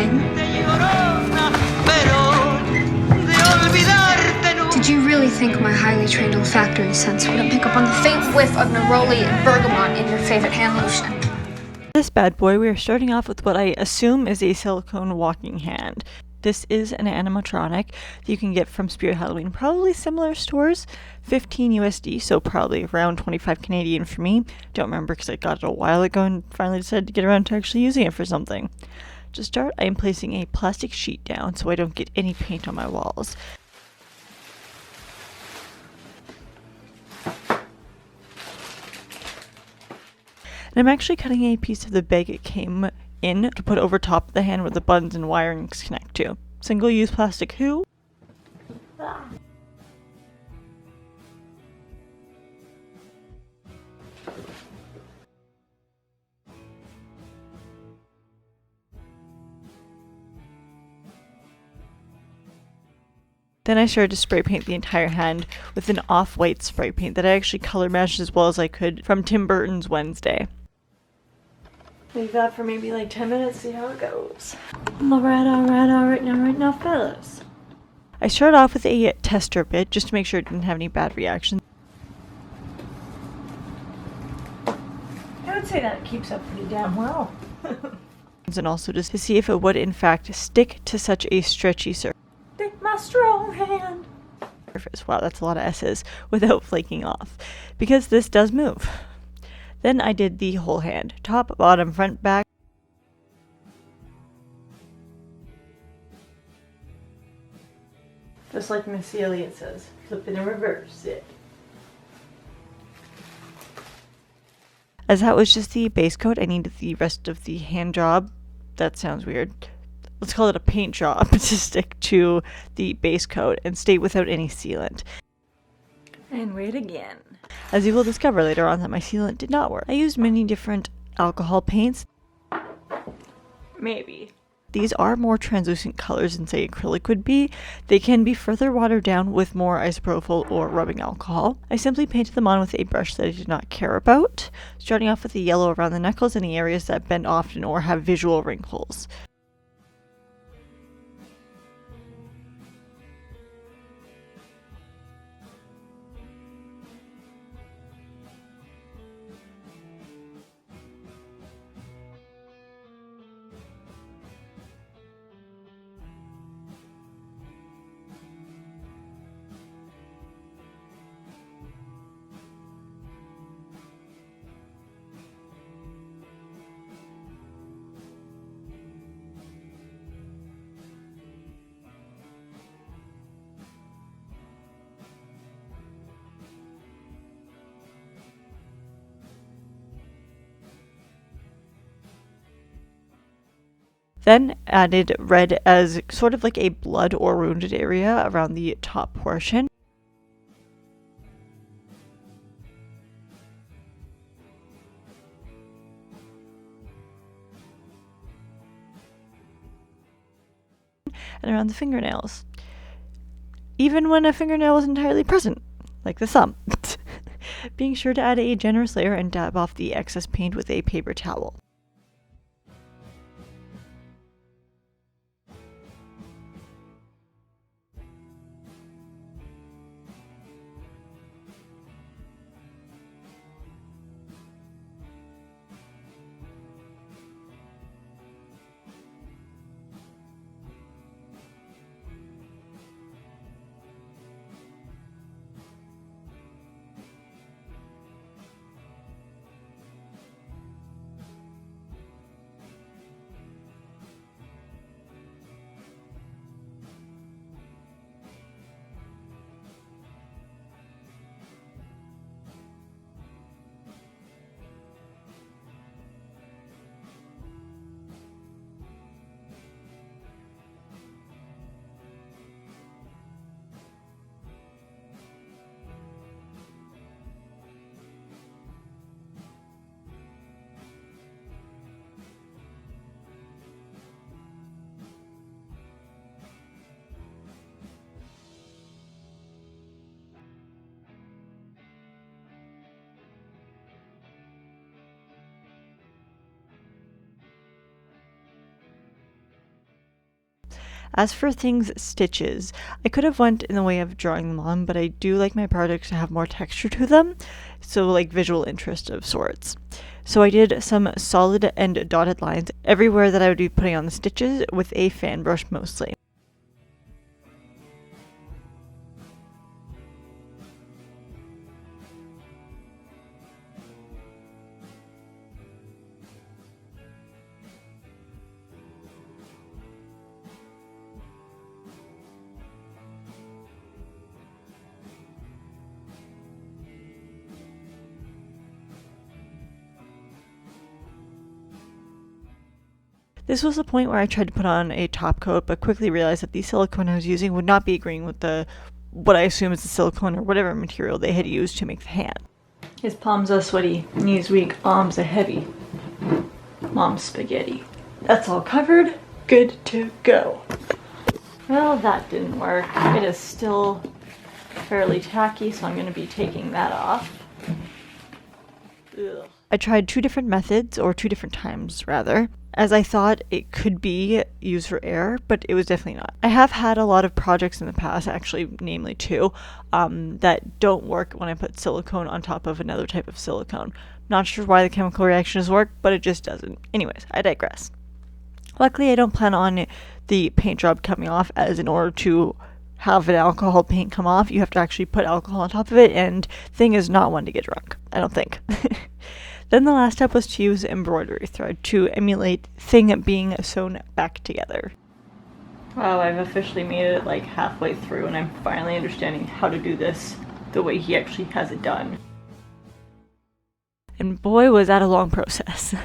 thing? Did you really think my highly trained olfactory sense wouldn't pick up on the faint whiff of neroli and bergamot in your favorite hand lotion? This bad boy, we are starting off with what I assume is a silicone walking hand. This is an animatronic that you can get from Spirit Halloween, probably similar stores, 15 USD, so probably around 25 Canadian for me. Don't remember because I got it a while ago and finally decided to get around to actually using it for something. To start, I am placing a plastic sheet down so I don't get any paint on my walls. And I'm actually cutting a piece of the bag it came in to put over top of the hand where the buttons and wirings connect to. Single-use plastic who? Then I started to spray paint the entire hand with an off-white spray paint that I actually color matched as well as I could from Tim Burton's Wednesday. Leave that for maybe like 10 minutes, see how it goes. Alright now, fellas. I started off with a tester bit just to make sure it didn't have any bad reactions. I would say that keeps up pretty damn well. And also just to see if it would in fact stick to such a stretchy surface. Stick my strong hand. Wow, that's a lot of S's without flaking off. Because this does move. Then I did the whole hand. Top, bottom, front, back. Just like Missy Elliott says, flip it and reverse it. As that was just the base coat, I needed the rest of the hand job. That sounds weird. Let's call it a paint job to stick to the base coat and stay without any sealant. And wait again. As you will discover later on that my sealant did not work. I used many different alcohol paints. Maybe. These are more translucent colors than say acrylic would be. They can be further watered down with more isopropyl or rubbing alcohol. I simply painted them on with a brush that I did not care about, starting off with the yellow around the knuckles and the areas that bend often or have visual wrinkles. Then added red as sort of like a blood or wounded area around the top portion. And around the fingernails. Even when a fingernail was entirely present, like the thumb. Being sure to add a generous layer and dab off the excess paint with a paper towel. As for things stitches, I could have went in the way of drawing them on, but I do like my projects to have more texture to them, so like visual interest of sorts. So I did some solid and dotted lines everywhere that I would be putting on the stitches with a fan brush mostly. This was the point where I tried to put on a top coat, but quickly realized that the silicone I was using would not be agreeing with what I assume is the silicone or whatever material they had used to make the hand. His palms are sweaty, knees weak, arms are heavy. Mom's spaghetti. That's all covered, good to go. Well, that didn't work. It is still fairly tacky, so I'm going to be taking that off. Ugh. I tried 2 different methods, or 2 different times rather, as I thought it could be used for air, but it was definitely not. I have had a lot of projects in the past, actually namely 2, that don't work when I put silicone on top of another type of silicone. Not sure why the chemical reactions work, but it just doesn't. Anyways, I digress. Luckily, I don't plan on the paint job coming off, as in order to have an alcohol paint come off, you have to actually put alcohol on top of it, and thing is not one to get drunk, I don't think. Then the last step was to use embroidery thread to emulate thing being sewn back together. Wow, I've officially made it like halfway through and I'm finally understanding how to do this the way he actually has it done. And boy, was that a long process.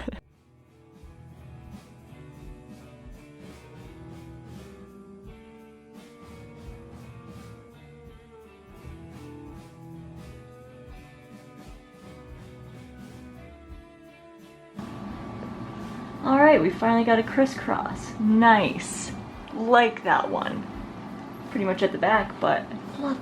Alright, we finally got a crisscross. Nice. Like that one. Pretty much at the back, but look.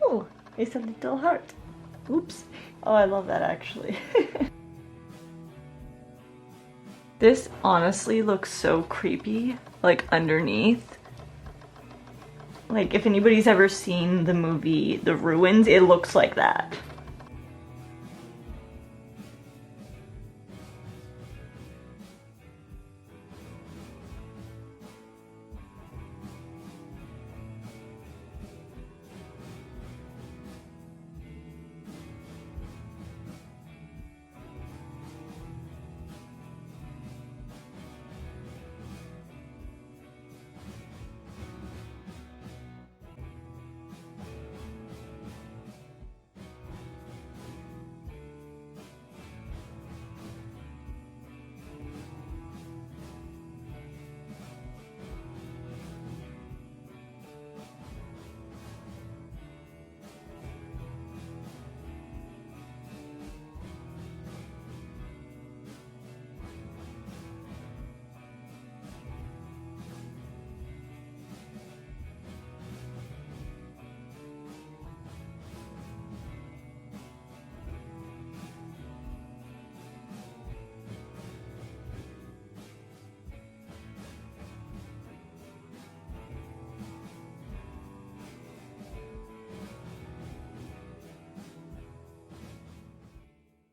Oh, it's a little heart. Oops. Oh, I love that actually. This honestly looks so creepy, like underneath. Like if anybody's ever seen the movie The Ruins, it looks like that.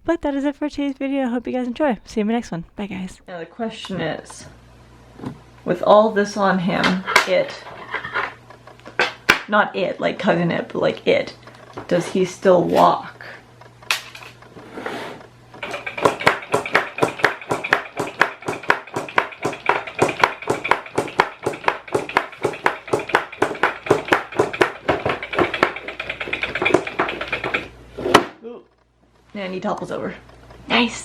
But that is it for today's video. I hope you guys enjoy. See you in my next one. Bye, guys. Now the question is, with all this on him, not it, like cousin it, but like it, does he still walk? And he topples over. Nice.